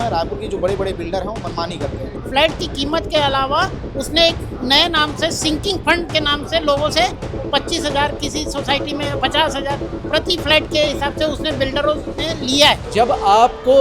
है रायपुर के जो बड़े बड़े बिल्डर हैं वो मनमानी करते हैं। फ्लैट की कीमत के अलावा उसने एक नए नाम से सिंकिंग फंड के नाम से लोगों से 25,000, किसी सोसाइटी में 50,000 प्रति फ्लैट के हिसाब से उसने बिल्डरों ने लिया है। जब आपको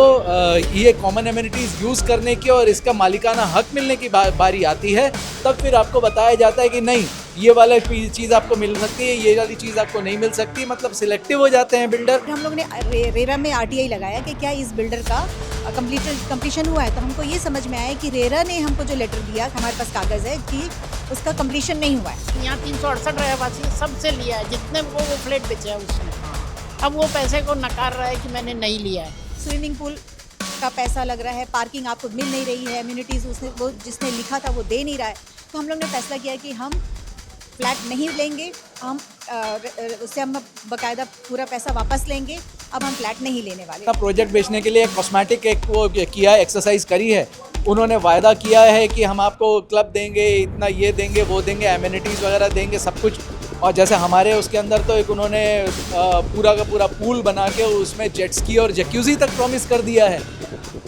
ये कॉमन एमिनिटीज़ यूज़ करने की और इसका मालिकाना हक मिलने की बारी आती है, तब फिर आपको बताया जाता है कि नहीं, ये वाला चीज़ आपको मिल सकती है, ये वाली चीज़ आपको नहीं मिल सकती। मतलब सिलेक्टिव हो जाते हैं बिल्डर। हम लोग ने रेरा में आरटीआई लगाया कि क्या इस बिल्डर का कंप्लीशन हुआ है, तो हमको ये समझ में आया कि रेरा ने हमको जो लेटर दिया, हमारे पास कागज़ है कि उसका कंप्लीशन नहीं हुआ है। यहाँ 368 रहवासी सबसे लिया है, जितने को वो फ्लैट बेचा है उसने। अब वो पैसे को नकार रहा है कि मैंने नहीं लिया है। स्विमिंग पूल का पैसा लग रहा है, पार्किंग आपको मिल नहीं रही है, एम्यूनिटीज़ उसने वो जिसने लिखा था वो दे नहीं रहा है। तो हम लोग ने फैसला किया कि हम फ्लैट नहीं लेंगे, हम उससे हम बाकायदा पूरा पैसा वापस लेंगे। अब हम फ्लैट नहीं लेने वाले। प्रोजेक्ट बेचने के लिए कॉस्मेटिक एक वो किया है, एक्सरसाइज करी है। उन्होंने वायदा किया है कि हम आपको क्लब देंगे, इतना ये देंगे, वो देंगे, एमिनिटीज़ वगैरह देंगे, सब कुछ। और जैसे हमारे उसके अंदर तो एक उन्होंने पूरा का पूरा पूल बना के उसमें जेट स्की और जैक्यूज़ी तक प्रॉमिस कर दिया है।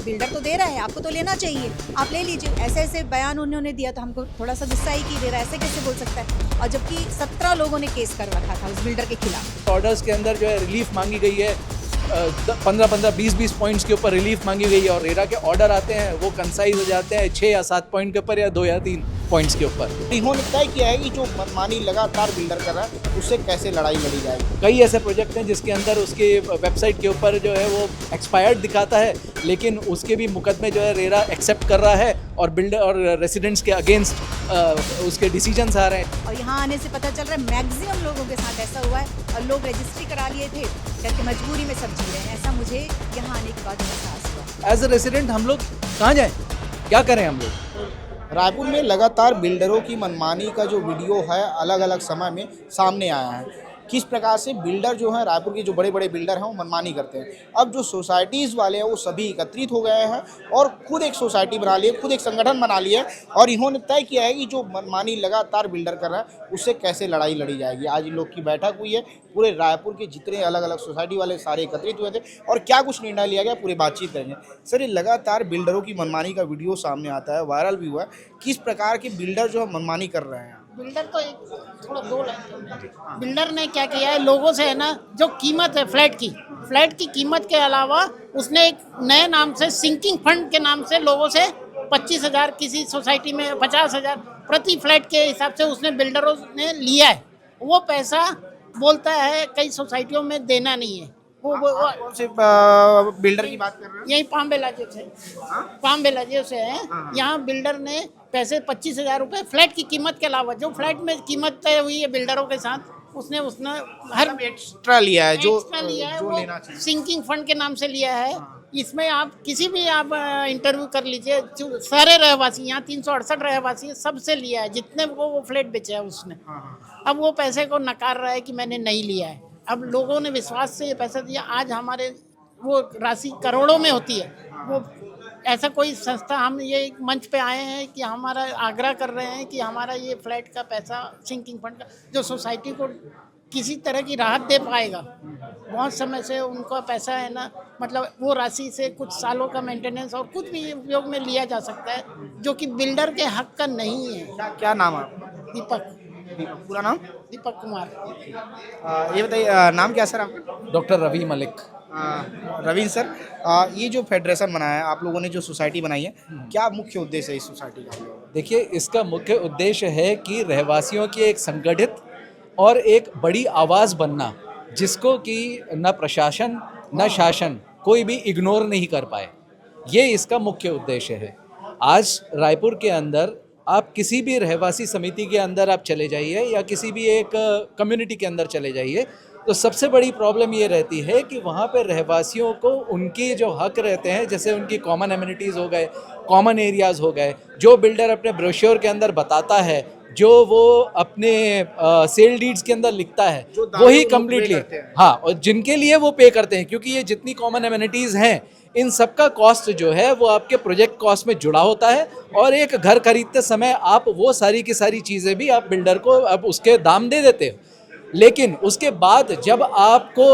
बिल्डर तो दे रहा है, आपको तो लेना चाहिए, आप ले लीजिए। ऐसे ऐसे बयान उन्होंने दिया तो हमको थोड़ा सा गुस्सा ही कि दे रहा है, ऐसे कैसे बोल सकता है। और जबकि 17 लोगों ने केस कर रखा था उस बिल्डर के खिलाफ। ऑर्डर्स के अंदर जो है रिलीफ मांगी गई है, 15-15, 20-20 पॉइंट्स के ऊपर रिलीफ मांगी गई है। और रेरा के ऑर्डर आते हैं वो कंसाइज हो जाते हैं 6 या 7 पॉइंट के ऊपर या 2 या 3 पॉइंट्स के ऊपर। इन्होंने तय किया है कि जो मनमानी लगातार बिल्डर कर रहा है उससे कैसे लड़ाई लड़ी जाएगी। कई ऐसे प्रोजेक्ट हैं जिसके अंदर उसके वेबसाइट के ऊपर जो है वो एक्सपायर्ड दिखाता है, लेकिन उसके भी मुकदमे जो है रेरा एक्सेप्ट कर रहा है और बिल्डर और रेसिडेंट्स के अगेंस्ट उसके डिसीजंस आ रहे हैं। और यहाँ आने से पता चल रहा है मैक्सिमम लोगों के साथ ऐसा हुआ है और लोग रजिस्ट्री करा लिए थे करके मजबूरी में सब जी रहे हैं। ऐसा मुझे यहाँ आने के बाद एहसास हुआ। एज ए रेसिडेंट हम लोग कहाँ जाएँ, क्या करें हम लोग। रायपुर में लगातार बिल्डरों की मनमानी का जो वीडियो है अलग अलग समय में सामने आया है। किस प्रकार से बिल्डर जो हैं रायपुर के जो बड़े बड़े बिल्डर हैं वो मनमानी करते हैं। अब जो सोसाइटीज़ वाले हैं वो सभी एकत्रित हो गए हैं और खुद एक सोसाइटी बना ली है, खुद एक संगठन बना लिया है और इन्होंने तय किया है कि जो मनमानी लगातार बिल्डर कर रहा है उससे कैसे लड़ाई लड़ी जाएगी। आज इन लोग की बैठक हुई है, पूरे रायपुर के जितने अलग अलग सोसाइटी वाले सारे एकत्रित हुए थे और क्या कुछ निर्णय लिया गया पूरी बातचीत करेंगे। सर, ये लगातार बिल्डरों की मनमानी का वीडियो सामने आता है, वायरल भी हुआ है। किस प्रकार के बिल्डर जो है मनमानी कर रहे हैं? बिल्डर तो एक थोड़ा दो लाइन। बिल्डर ने क्या किया है, लोगों से है ना जो कीमत है फ्लैट की कीमत के अलावा उसने एक नए नाम से सिंकिंग फंड के नाम से लोगों से 25,000, किसी सोसाइटी में 50,000 प्रति फ्लैट के हिसाब से उसने बिल्डरों ने लिया है। वो पैसा बोलता है कई सोसाइटियों में देना नहीं है। वो कौन से बिल्डर की बात कर रहे हैं? यही पाम बेलाजे से है। यहाँ बिल्डर ने पैसे 25,000 रुपये फ्लैट की कीमत के अलावा, जो फ्लैट में कीमत तय हुई है बिल्डरों के साथ, उसने हर एक्स्ट्रा लिया है, जो लिया है, जो वो लेना चाहिए। सिंकिंग फंड के नाम से लिया है। इसमें आप किसी भी आप इंटरव्यू कर लीजिए, सारे रहवासी यहाँ 368 रहवासी सबसे लिया है, जितने को वो फ्लैट बेचा है उसने। अब वो पैसे को नकार रहा है कि मैंने नहीं लिया है। अब लोगों ने विश्वास से ये पैसा दिया। आज हमारे वो राशि करोड़ों में होती है। वो ऐसा कोई संस्था, हम ये एक मंच पे आए हैं कि हमारा आग्रह कर रहे हैं कि हमारा ये फ्लैट का पैसा सिंकिंग फंड का जो सोसाइटी को किसी तरह की राहत दे पाएगा। बहुत समय से उनका पैसा है ना, मतलब वो राशि से कुछ सालों का मेंटेनेंस और कुछ भी उपयोग में लिया जा सकता है, जो कि बिल्डर के हक का नहीं है। क्या नाम है आपका? दीपक, पूरा नाम? दीपक कुमार। ये बताइए, नाम क्या सर आपका? डॉक्टर रवि मलिक। रवीन सर, ये जो फेडरेशन बनाया है आप लोगों ने, जो सोसाइटी बनाई है, क्या मुख्य उद्देश्य है इस सोसाइटी का? देखिए, इसका मुख्य उद्देश्य है कि रहवासियों की एक संगठित और एक बड़ी आवाज़ बनना, जिसको कि न प्रशासन न शासन कोई भी इग्नोर नहीं कर पाए। ये इसका मुख्य उद्देश्य है। आज रायपुर के अंदर आप किसी भी रहवासी समिति के अंदर आप चले जाइए या किसी भी एक कम्युनिटी के अंदर चले जाइए, तो सबसे बड़ी प्रॉब्लम ये रहती है कि वहाँ पे रहवासियों को उनके जो हक रहते हैं, जैसे उनकी कॉमन एमिनिटीज़ हो गए, कॉमन एरियाज़ हो गए, जो बिल्डर अपने ब्रोश्योर के अंदर बताता है, जो वो अपने सेल डीड्स के अंदर लिखता है, वही कम्प्लीटली, हाँ, और जिनके लिए वो पे करते हैं, क्योंकि ये जितनी कॉमन एमिनिटीज़ हैं इन सब का कॉस्ट जो है वो आपके प्रोजेक्ट कॉस्ट में जुड़ा होता है। और एक घर खरीदते समय आप वो सारी की सारी चीज़ें भी आप बिल्डर को अब उसके दाम दे देते हो। लेकिन उसके बाद जब आपको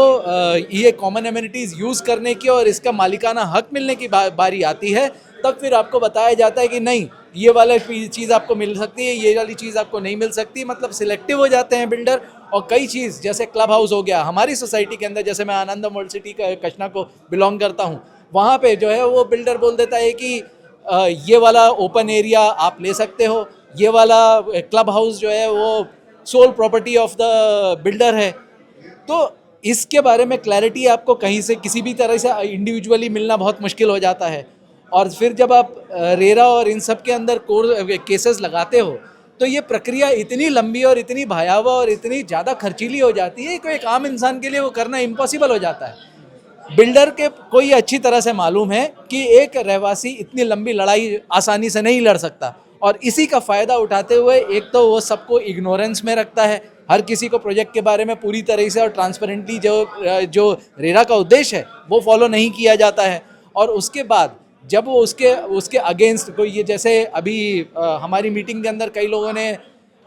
ये कॉमन एमिनिटीज़ यूज़ करने की और इसका मालिकाना हक मिलने की बारी आती है, तब फिर आपको बताया जाता है कि नहीं, ये वाला चीज़ आपको मिल सकती है, ये वाली चीज़ आपको नहीं मिल सकती। मतलब सिलेक्टिव हो जाते हैं बिल्डर। और कई चीज़ जैसे क्लब हाउस हो गया हमारी सोसाइटी के अंदर, जैसे मैं आनंदम वर्ल्ड सिटी कचना को बिलोंग करता हूँ, वहाँ पे जो है वो बिल्डर बोल देता है कि ये वाला ओपन एरिया आप ले सकते हो, ये वाला क्लब हाउस जो है वो sole property of the builder है। तो इसके बारे में क्लैरिटी आपको कहीं से किसी भी तरह से इंडिविजुअली मिलना बहुत मुश्किल हो जाता है। और फिर जब आप रेरा और इन सब के अंदर केसेस लगाते हो तो ये प्रक्रिया इतनी लंबी और इतनी भयावह और इतनी ज़्यादा खर्चीली हो जाती है कि एक आम इंसान के लिए वो करना इम्पॉसिबल हो जाता है। बिल्डर के को ये अच्छी तरह से मालूम है कि एक रहवासी इतनी लंबी लड़ाई आसानी से नहीं लड़ सकता, और इसी का फ़ायदा उठाते हुए एक तो वो सबको इग्नोरेंस में रखता है, हर किसी को प्रोजेक्ट के बारे में पूरी तरह से और ट्रांसपेरेंटली जो रेरा का उद्देश्य है वो फॉलो नहीं किया जाता है। और उसके बाद जब वो उसके अगेंस्ट कोई, ये जैसे अभी हमारी मीटिंग के अंदर कई लोगों ने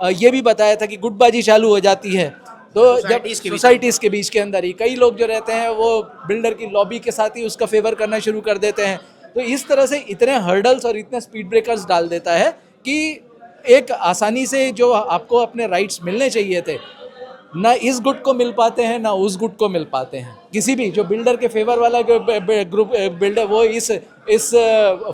ये भी बताया था कि गुटबाजी चालू हो जाती है। तो जब सोसाइटीज़ के बीच के अंदर ही कई लोग जो रहते हैं वो बिल्डर की लॉबी के साथ ही उसका फेवर करना शुरू कर देते हैं। तो इस तरह से इतने हर्डल्स और इतने स्पीड ब्रेकर्स डाल देता है कि एक आसानी से जो आपको अपने राइट्स मिलने चाहिए थे, ना इस गुट को मिल पाते हैं ना उस गुट को मिल पाते हैं। किसी भी जो बिल्डर के फेवर वाला ग्रुप बिल्डर वो इस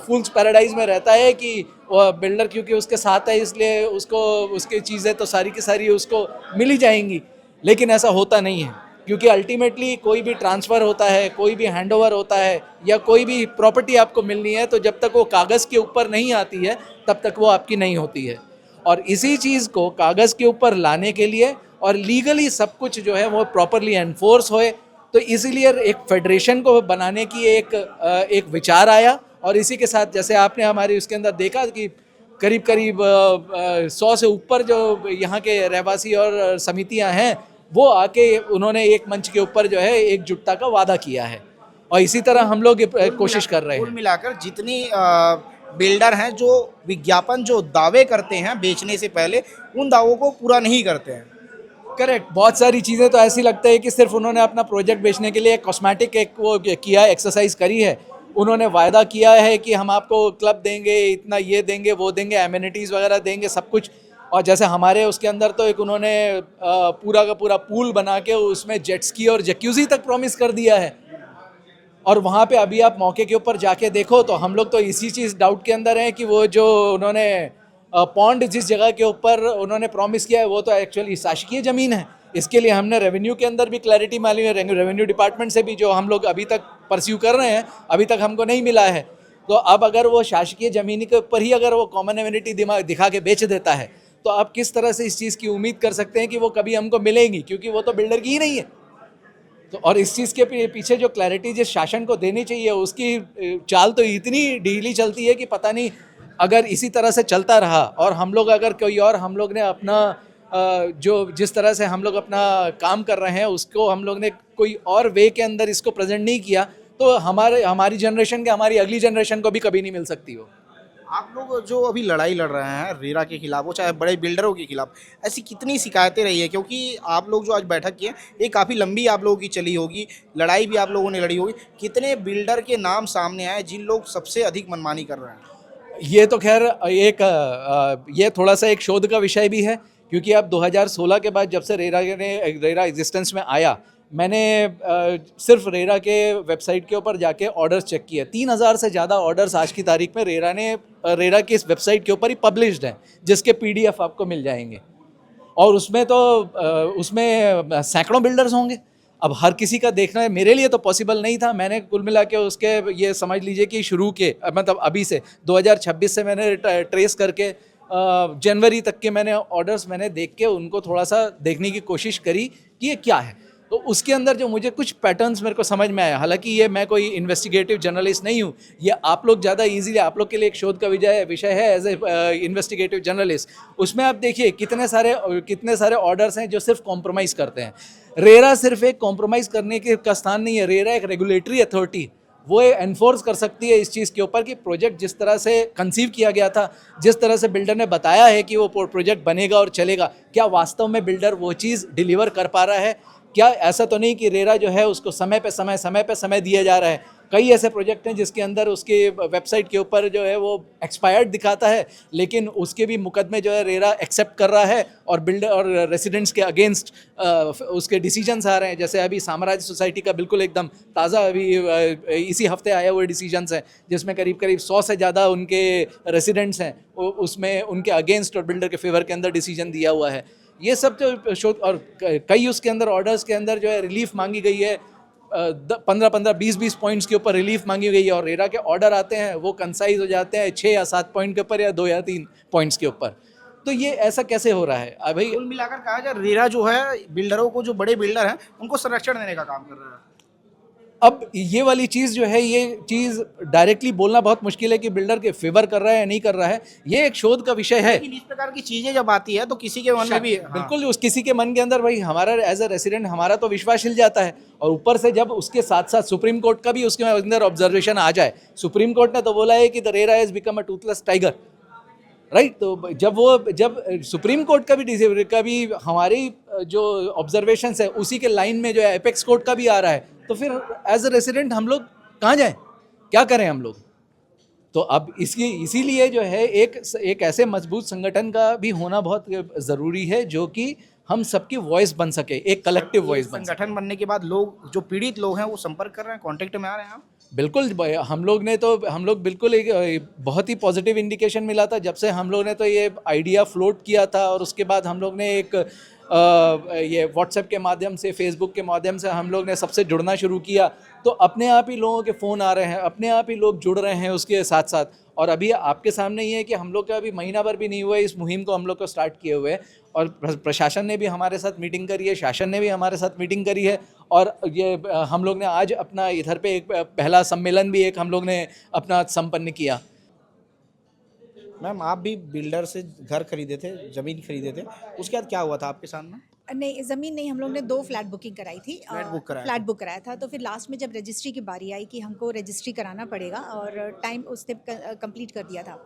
फूल्स पैराडाइज में रहता है कि वो बिल्डर क्योंकि उसके साथ है इसलिए उसको उसकी चीज़ें तो सारी की सारी उसको मिल ही जाएंगी। लेकिन ऐसा होता नहीं है, क्योंकि अल्टीमेटली कोई भी ट्रांसफ़र होता है, कोई भी हैंडओवर होता है या कोई भी प्रॉपर्टी आपको मिलनी है, तो जब तक वो कागज़ के ऊपर नहीं आती है तब तक वो आपकी नहीं होती है। और इसी चीज़ को कागज़ के ऊपर लाने के लिए और लीगली सब कुछ जो है वो प्रॉपरली एनफोर्स होए, तो इसीलिए एक फेडरेशन को बनाने की एक विचार आया। और इसी के साथ जैसे आपने हमारी उसके अंदर देखा कि करीब 100 से ऊपर जो यहाँ के रहवासी और समितियाँ हैं वो आके उन्होंने एक मंच के ऊपर जो है एकजुटता का वादा किया है। और इसी तरह हम लोग कोशिश कर रहे हैं। कुल मिलाकर जितनी बिल्डर हैं जो विज्ञापन जो दावे करते हैं बेचने से पहले, उन दावों को पूरा नहीं करते हैं। करेक्ट। बहुत सारी चीज़ें तो ऐसी लगता है कि सिर्फ उन्होंने अपना प्रोजेक्ट बेचने के लिए कॉस्मेटिक एक वो किया, एक्सरसाइज करी है। उन्होंने वायदा किया है कि हम आपको क्लब देंगे, इतना ये देंगे, वो देंगे, एमिनिटीज़ वगैरह देंगे, सब कुछ। और जैसे हमारे उसके अंदर तो एक उन्होंने पूरा का पूरा पूल बना के उसमें जेट स्की और जक्यूज़ी तक प्रॉमिस कर दिया है। और वहाँ पे अभी आप मौके के ऊपर जाके देखो तो हम लोग तो इसी चीज़ डाउट के अंदर हैं कि वो जो उन्होंने पॉन्ड जिस जगह के ऊपर उन्होंने प्रॉमिस किया है वो तो एक्चुअली शासकीय ज़मीन है। इसके लिए हमने रेवेन्यू के अंदर भी क्लैरिटी मांगी है, रेवेन्यू डिपार्टमेंट से भी, जो हम लोग अभी तक परस्यू कर रहे हैं, अभी तक हमको नहीं मिला है। तो अब अगर वो शासकीय ज़मीन के ऊपर ही अगर वो कॉमन एमिनिटी दिखा के बेच देता है तो आप किस तरह से इस चीज़ की उम्मीद कर सकते हैं कि वो कभी हमको मिलेंगी, क्योंकि वो तो बिल्डर की ही नहीं है। तो और इस चीज़ के पीछे जो क्लैरिटी जिस शासन को देनी चाहिए उसकी चाल तो इतनी ढीली चलती है कि पता नहीं अगर इसी तरह से चलता रहा और हम लोग अगर कोई और हम लोग ने अपना जो जिस तरह से हम लोग अपना काम कर रहे हैं उसको हम लोग ने कोई और वे के अंदर इसको प्रेजेंट नहीं किया तो हमारी जनरेशन के हमारी अगली जनरेशन को भी कभी नहीं मिल सकती हो। आप लोग जो अभी लड़ाई लड़ रहे हैं रेरा के खिलाफ, वो चाहे बड़े बिल्डरों के खिलाफ, ऐसी कितनी शिकायतें रही है? क्योंकि आप लोग जो आज बैठक किए ये काफ़ी लंबी आप लोगों की चली होगी, लड़ाई भी आप लोगों ने लड़ी होगी। कितने बिल्डर के नाम सामने आए जिन लोग सबसे अधिक मनमानी कर रहे हैं? ये तो खैर ये थोड़ा सा एक शोध का विषय भी है, क्योंकि अब 2016 के बाद जब से रेरा एग्जिस्टेंस में आया, मैंने सिर्फ रेरा के वेबसाइट के ऊपर जाके ऑर्डर्स चेक किए। 3000 से ज़्यादा ऑर्डर्स आज की तारीख में रेरा की इस वेबसाइट के ऊपर ही पब्लिश्ड हैं, जिसके PDF आपको मिल जाएंगे। और उसमें सैकड़ों बिल्डर्स होंगे। अब हर किसी का देखना है, मेरे लिए तो पॉसिबल नहीं था। मैंने कुल मिला के उसके ये समझ लीजिए कि शुरू के मतलब अभी से 2026 से मैंने ट्रेस करके जनवरी तक के मैंने ऑर्डर्स मैंने देख के उनको थोड़ा सा देखने की कोशिश करी कि ये क्या है। तो उसके अंदर जो मुझे कुछ पैटर्न्स मेरे को समझ में आया, हालांकि ये मैं कोई इन्वेस्टिगेटिव जर्नलिस्ट नहीं हूँ, ये आप लोग ज़्यादा इजीली आप लोग के लिए एक शोध का विषय है एज ए इन्वेस्टिगेटिव जर्नलिस्ट। उसमें आप देखिए कितने सारे ऑर्डर्स हैं जो सिर्फ कॉम्प्रोमाइज़ करते हैं। रेरा सिर्फ एक कॉम्प्रोमाइज़ करने का स्थान नहीं है, रेरा एक रेगुलेटरी अथॉरिटी, वो एनफोर्स कर सकती है इस चीज़ के ऊपर कि प्रोजेक्ट जिस तरह से कंसीव किया गया था, जिस तरह से बिल्डर ने बताया है कि वो प्रोजेक्ट बनेगा और चलेगा, क्या वास्तव में बिल्डर वो चीज़ डिलीवर कर पा रहा है? क्या ऐसा तो नहीं कि रेरा जो है उसको समय पे समय दिया जा रहा है? कई ऐसे प्रोजेक्ट हैं जिसके अंदर उसके वेबसाइट के ऊपर जो है वो एक्सपायर्ड दिखाता है, लेकिन उसके भी मुकदमे जो है रेरा एक्सेप्ट कर रहा है और बिल्डर और रेसिडेंट्स के अगेंस्ट उसके डिसीजंस आ रहे हैं। जैसे अभी साम्राज्य सोसाइटी का बिल्कुल एकदम ताज़ा अभी इसी हफ्ते आए हुए डिसीजंस हैं, जिसमें करीब 100 से ज़्यादा उनके रेसिडेंट्स हैं, उसमें उनके अगेंस्ट और बिल्डर के फेवर के अंदर डिसीजन दिया हुआ है। ये सब जो शोध और कई उसके अंदर ऑर्डर्स के अंदर जो है रिलीफ मांगी गई है, 15-15, 20-20 पॉइंट्स के ऊपर रिलीफ मांगी गई है, और रेरा के ऑर्डर आते हैं वो कंसाइज हो जाते हैं 6 या 7 पॉइंट के ऊपर या 2 या 3 पॉइंट्स के ऊपर। तो ये ऐसा कैसे हो रहा है भाई? कुल मिलाकर कहा जाए रेरा जो है बिल्डरों को, जो बड़े बिल्डर हैं उनको संरक्षण देने का काम कर रहा है। अब ये वाली चीज़ जो है, ये चीज़ डायरेक्टली बोलना बहुत मुश्किल है कि बिल्डर के फेवर कर रहा है या नहीं कर रहा है, ये एक शोध का विषय है। लेकिन इस प्रकार की चीजें जब आती है तो किसी के मन में भी बिल्कुल उस किसी के मन के अंदर भाई हमारा एज अ रेसिडेंट हमारा तो विश्वास हिल जाता है, और ऊपर से जब उसके साथ साथ सुप्रीम कोर्ट का भी उसके अंदर ऑब्जर्वेशन आ जाए। सुप्रीम कोर्ट ने तो बोला है कि the RERA has become a Toothless tiger, right. तो जब सुप्रीम कोर्ट का भी हमारी जो ऑब्जर्वेशन है उसी के लाइन में जो है एपेक्स कोर्ट का भी आ रहा है, तो फिर एज अ रेसिडेंट हम लोग कहाँ जाएं, क्या करें हम लोग? तो अब इसीलिए जो है एक ऐसे मजबूत संगठन का भी होना बहुत ज़रूरी है जो कि हम सबकी वॉइस बन सके, एक कलेक्टिव वॉइस बन सके। संगठन बनने के बाद लोग, जो पीड़ित लोग हैं, वो संपर्क कर रहे हैं, कांटेक्ट में आ रहे हैं। बिल्कुल हम लोग बिल्कुल एक बहुत ही पॉजिटिव इंडिकेशन मिला था जब से हम लोग ने तो ये आइडिया फ्लोट किया था, और उसके बाद हम लोग ने ये व्हाट्सएप के माध्यम से, फेसबुक के माध्यम से हम लोग ने सबसे जुड़ना शुरू किया, तो अपने आप ही लोगों के फ़ोन आ रहे हैं, अपने आप ही लोग जुड़ रहे हैं उसके साथ साथ। और अभी आपके सामने ये है कि हम लोग का अभी महीना भर भी नहीं हुआ है इस मुहिम को हम लोग को स्टार्ट किए हुए, और प्रशासन ने भी हमारे साथ मीटिंग करी है, शासन ने भी हमारे साथ मीटिंग करी है, और ये हम लोग ने आज अपना इधर पे एक पहला सम्मेलन भी हम लोग ने अपना संपन्न किया। मैम, आप भी बिल्डर से घर खरीदे थे, ज़मीन खरीदे थे, उसके बाद क्या हुआ था आपके सामने? नहीं, ज़मीन नहीं, हम लोग ने 2 फ्लैट बुकिंग कराई थी। फ्लैट बुक कराया था। तो फिर लास्ट में जब रजिस्ट्री की बारी आई कि हमको रजिस्ट्री कराना पड़ेगा, और टाइम उसने कंप्लीट कर दिया था,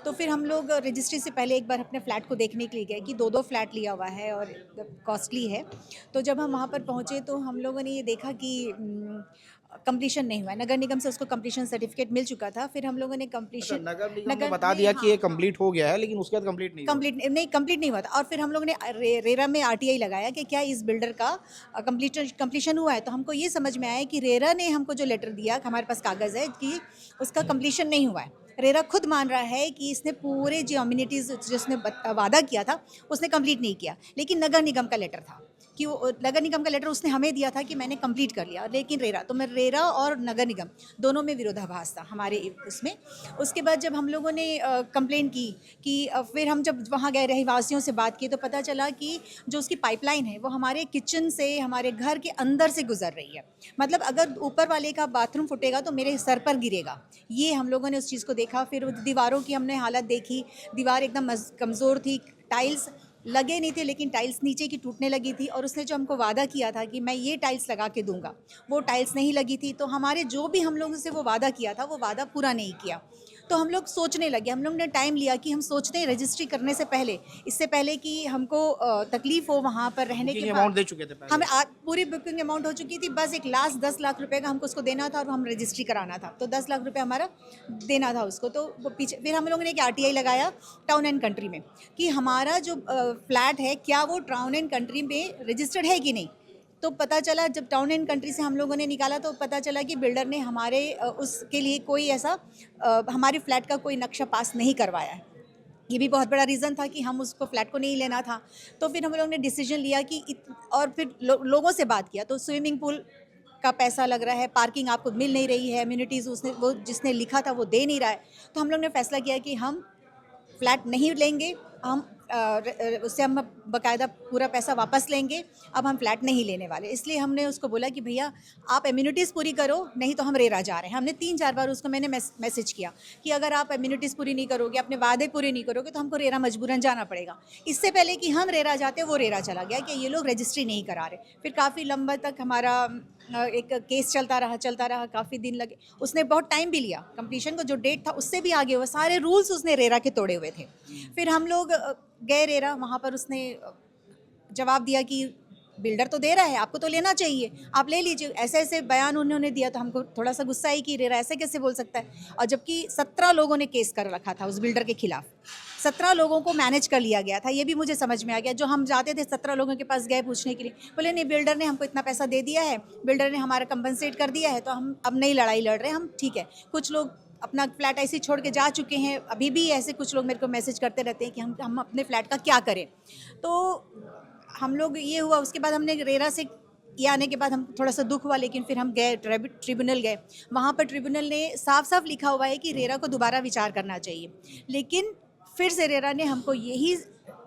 तो फिर हम लोग रजिस्ट्री से पहले एक बार अपने फ्लैट को देखने के लिए गए कि 2-2 फ्लैट लिया हुआ है और कॉस्टली है। तो जब हम वहाँ पर पहुँचे तो हम लोगों ने ये देखा कि कंप्लीशन नहीं हुआ है। नगर निगम से उसको कंप्लीशन सर्टिफिकेट मिल चुका था। फिर हम लोगों ने कंप्लीशन नगर निगम ने बता दिया कि ये कंप्लीट हो गया है, लेकिन उसके बाद कंप्लीट नहीं हुआ था। और फिर हम लोगों ने रेरा में आरटीआई लगाया कि क्या इस बिल्डर का कंप्लीशन हुआ है। तो हमको ये समझ में आया कि रेरा ने हमको जो लेटर दिया, हमारे पास कागज़ है कि उसका कंप्लीशन नहीं हुआ है। रेरा खुद मान रहा है कि इसने पूरे जो अम्यूनिटीज़ जिसने वादा किया था उसने कंप्लीट नहीं किया, लेकिन नगर निगम का लेटर था कि वो नगर निगम का लेटर उसने हमें दिया था कि मैंने कंप्लीट कर लिया, लेकिन रेरा और नगर निगम दोनों में विरोधाभास था हमारे इसमें। उसके बाद जब हम लोगों ने कंप्लेंट की कि फिर हम जब वहाँ गए, रहवासियों से बात की, तो पता चला कि जो उसकी पाइपलाइन है वो हमारे किचन से, हमारे घर के अंदर से गुजर रही है। मतलब अगर ऊपर वाले का बाथरूम फुटेगा तो मेरे सर पर गिरेगा। ये हम लोगों ने उस चीज़ को देखा। फिर दीवारों की हमने हालत देखी, दीवार एकदम कमज़ोर थी, टाइल्स लगे नहीं थे, लेकिन टाइल्स नीचे की टूटने लगी थी। और उसने जो हमको वादा किया था कि मैं ये टाइल्स लगा के दूंगा, वो टाइल्स नहीं लगी थी। तो हमारे जो भी हम लोगों से वो वादा किया था, वो वादा पूरा नहीं किया। तो हम लोग सोचने लगे, हम लोग ने टाइम लिया कि हम सोचते हैं रजिस्ट्री करने से पहले, इससे पहले कि हमको तकलीफ हो वहाँ पर रहने के अमाउंट दे चुके थे पहले। हमें पूरी बुकिंग अमाउंट हो चुकी थी, बस एक लास्ट 10 लाख रुपए का हमको उसको देना था और हम रजिस्ट्री कराना था। तो 10 लाख रुपए हमारा देना था उसको। तो वो पीछे फिर हम लोगों ने एक आरटीआई लगाया टाउन एंड कंट्री में कि हमारा जो फ्लैट है क्या वो टाउन एंड कंट्री में रजिस्टर्ड है कि नहीं। तो पता चला, जब टाउन एंड कंट्री से हम लोगों ने निकाला तो पता चला कि बिल्डर ने हमारे उसके लिए कोई ऐसा हमारे फ्लैट का कोई नक्शा पास नहीं करवाया है। ये भी बहुत बड़ा रीज़न था कि हम उसको फ्लैट को नहीं लेना था। तो फिर हम लोगों ने डिसीजन लिया कि और फिर लोगों से बात किया, तो स्विमिंग पूल का पैसा लग रहा है, पार्किंग आपको मिल नहीं रही है, अम्यूनिटीज़ वो जिसने लिखा था वो दे नहीं रहा है। तो हम लोग ने फैसला किया कि हम फ्लैट नहीं लेंगे, हम उससे हम बाकायदा पूरा पैसा वापस लेंगे। अब हम फ्लैट नहीं लेने वाले। इसलिए हमने उसको बोला कि भैया आप एम्यूनिटीज़ पूरी करो, नहीं तो हम रेरा जा रहे हैं। हमने 3-4 बार उसको मैंने मैसेज किया कि अगर आप एम्यूनिटीज़ पूरी नहीं करोगे, अपने वादे पूरे नहीं करोगे, तो हमको रेरा मजबूरन जाना पड़ेगा। इससे पहले कि हम रेरा जाते वो रेरा चला गया कि ये लोग रजिस्ट्री नहीं करा रहे। फिर काफ़ी लंबा तक हमारा एक केस चलता रहा काफ़ी दिन लगे, उसने बहुत टाइम भी लिया कंप्लीशन को, जो डेट था उससे भी आगे हुआ, सारे रूल्स उसने रेरा के तोड़े हुए थे। फिर हम लोग गए रेरा, वहाँ पर उसने जवाब दिया कि बिल्डर तो दे रहा है, आपको तो लेना चाहिए, आप ले लीजिए। ऐसे ऐसे बयान उन्होंने दिया तो हमको थोड़ा सा गुस्सा ही कि रेरा ऐसे कैसे बोल सकता है। और जबकि 17 लोगों ने केस कर रखा था उस बिल्डर के खिलाफ, 17 लोगों को मैनेज कर लिया गया था। ये भी मुझे समझ में आ गया। जो हम जाते थे 17 लोगों के पास गए पूछने के लिए, बोले नहीं बिल्डर ने हमको इतना पैसा दे दिया है, बिल्डर ने हमारा कंपनसेट कर दिया है, तो हम अब नई लड़ाई लड़ रहे हैं, हम ठीक है। कुछ लोग अपना फ्लैट ऐसे ही छोड़ के जा चुके हैं, अभी भी ऐसे कुछ लोग मेरे को मैसेज करते रहते हैं कि हम अपने फ्लैट का क्या करें। तो हम लोग ये हुआ, उसके बाद हमने रेरा से ये आने के बाद हम थोड़ा सा दुख हुआ, लेकिन फिर हम गए ट्रिब्यूनल गए। वहाँ पर ट्रिब्यूनल ने साफ साफ लिखा हुआ है कि रेरा को दोबारा विचार करना चाहिए। लेकिन फिर से रेरा ने हमको यही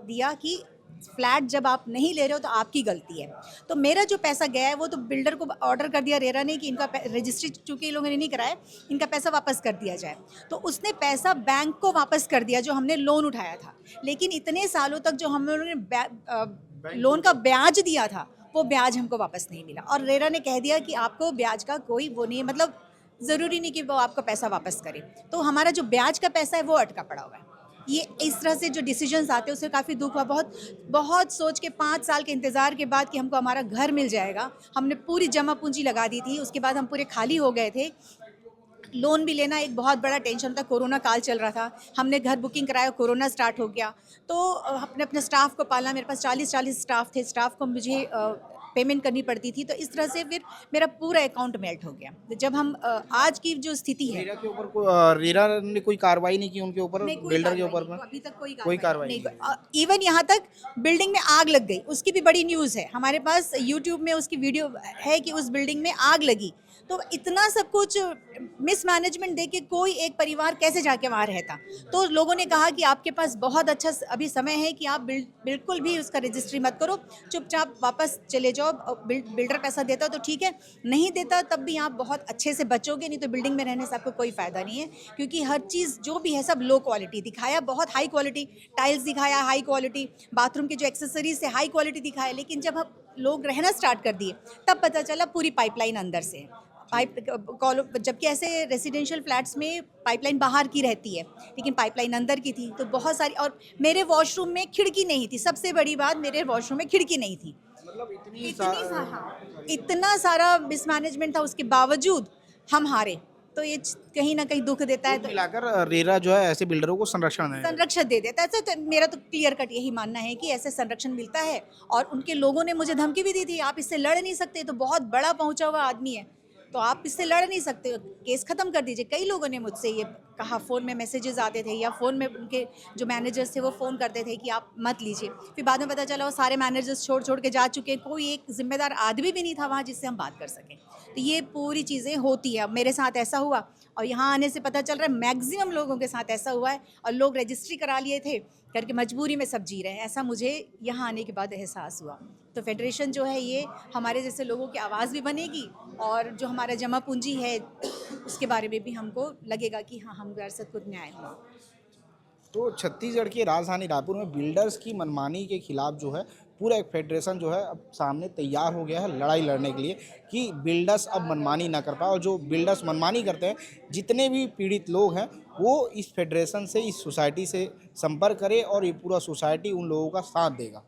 दिया कि फ्लैट जब आप नहीं ले रहे हो तो आपकी गलती है। तो मेरा जो पैसा गया है वो तो बिल्डर को ऑर्डर कर दिया रेरा ने कि इनका रजिस्ट्री चूँकि लोगों ने नहीं कराया, इनका पैसा वापस कर दिया जाए। तो उसने पैसा बैंक को वापस कर दिया जो हमने लोन उठाया था। लेकिन इतने सालों तक जो हम लोगों ने लोन का ब्याज दिया था वो ब्याज हमको वापस नहीं मिला। और रेरा ने कह दिया कि आपको ब्याज का कोई वो नहीं है, मतलब ज़रूरी नहीं कि वो आपका पैसा वापस करे। तो हमारा जो ब्याज का पैसा है वो अटका पड़ा हुआ है। ये इस तरह से जो डिसीजंस आते हैं उससे काफ़ी दुख हुआ। बहुत सोच के 5 साल के इंतज़ार के बाद कि हमको हमारा घर मिल जाएगा, हमने पूरी जमा पूंजी लगा दी थी। उसके बाद हम पूरे खाली हो गए थे। लोन भी लेना एक बहुत बड़ा टेंशन था, कोरोना काल चल रहा था, हमने घर बुकिंग कराया, कोरोना स्टार्ट हो गया। तो अपने स्टाफ को पालना, मेरे पास 40 स्टाफ थे, स्टाफ को मुझे पेमेंट करनी पड़ती थी। तो इस तरह से फिर मेरा पूरा अकाउंट मेल्ट हो गया। तो जब हम आज की जो स्थिति है, रेरा के ऊपर रेरा ने कोई कार्रवाई नहीं की उनके ऊपर, बिल्डर के ऊपर अभी तक कोई कार्रवाई नहीं। इवन यहाँ तक बिल्डिंग में आग लग गई, उसकी भी बड़ी न्यूज़ है हमारे पास, यूट्यूब में उसकी वीडियो है कि उस बिल्डिंग में आग लगी। तो इतना सब कुछ मिसमैनेजमेंट देके कोई एक परिवार कैसे जाके वहाँ रहता। तो लोगों ने कहा कि आपके पास बहुत अच्छा अभी समय है कि आप बिल्कुल भी उसका रजिस्ट्री मत करो, चुपचाप वापस चले जाओ। बिल्डर पैसा देता तो ठीक है, नहीं देता तब भी आप बहुत अच्छे से बचोगे, नहीं तो बिल्डिंग में रहने से आपको कोई फ़ायदा नहीं है। क्योंकि हर चीज़ जो भी है सब लो क्वालिटी दिखाया, बहुत हाई क्वालिटी टाइल्स दिखाया, हाई क्वालिटी बाथरूम की जो एक्सेसरीज है हाई क्वालिटी दिखाया। लेकिन जब हम लोग रहना स्टार्ट कर दिए तब पता चला पूरी पाइपलाइन अंदर से है। जबकि ऐसे रेसिडेंशियल फ्लैट्स में पाइपलाइन बाहर की रहती है, लेकिन पाइपलाइन अंदर की थी। तो बहुत सारी, और मेरे वॉशरूम में खिड़की नहीं थी। सबसे बड़ी बात, मेरे वॉशरूम में खिड़की नहीं थी। मतलब इतना सारा मिसमैनेजमेंट था, उसके बावजूद हम हारे। तो ये कहीं ना कहीं दुख देता है। तो मिलाकर रेरा जो है ऐसे बिल्डरों को संरक्षण दे देता है। तो मेरा तो क्लियर कट यही मानना है कि ऐसे संरक्षण मिलता है। और उनके लोगों ने मुझे धमकी भी दी थी, आप इससे लड़ नहीं सकते, तो बहुत बड़ा पहुंचा हुआ आदमी है, तो आप इससे लड़ नहीं सकते, केस ख़त्म कर दीजिए। कई लोगों ने मुझसे ये कहा, फ़ोन में मैसेजेस आते थे या फ़ोन में उनके जो मैनेजर्स थे वो फ़ोन करते थे कि आप मत लीजिए। फिर बाद में पता चला वो सारे मैनेजर्स छोड़ के जा चुके, कोई एक जिम्मेदार आदमी भी नहीं था वहाँ जिससे हम बात कर सकें। तो ये पूरी चीज़ें होती है। अब मेरे साथ ऐसा हुआ और यहाँ आने से पता चल रहा है मैक्सिमम लोगों के साथ ऐसा हुआ है, और लोग रजिस्ट्री करा लिए थे करके मजबूरी में सब जी रहे हैं। ऐसा मुझे यहाँ आने के बाद एहसास हुआ। तो फेडरेशन जो है ये हमारे जैसे लोगों की आवाज़ भी बनेगी, और जो हमारा जमा पूंजी है उसके बारे में भी हमको लगेगा कि हाँ, हमारे साथ कुछ न्याय हुआ। तो छत्तीसगढ़ की राजधानी रायपुर में बिल्डर्स की मनमानी के खिलाफ जो है पूरा एक फेडरेशन जो है अब सामने तैयार हो गया है लड़ाई लड़ने के लिए कि बिल्डर्स अब मनमानी ना कर पाए। और जो बिल्डर्स मनमानी करते हैं, जितने भी पीड़ित लोग हैं, वो इस फेडरेशन से, इस सोसाइटी से संपर्क करें और ये पूरा सोसाइटी उन लोगों का साथ देगा।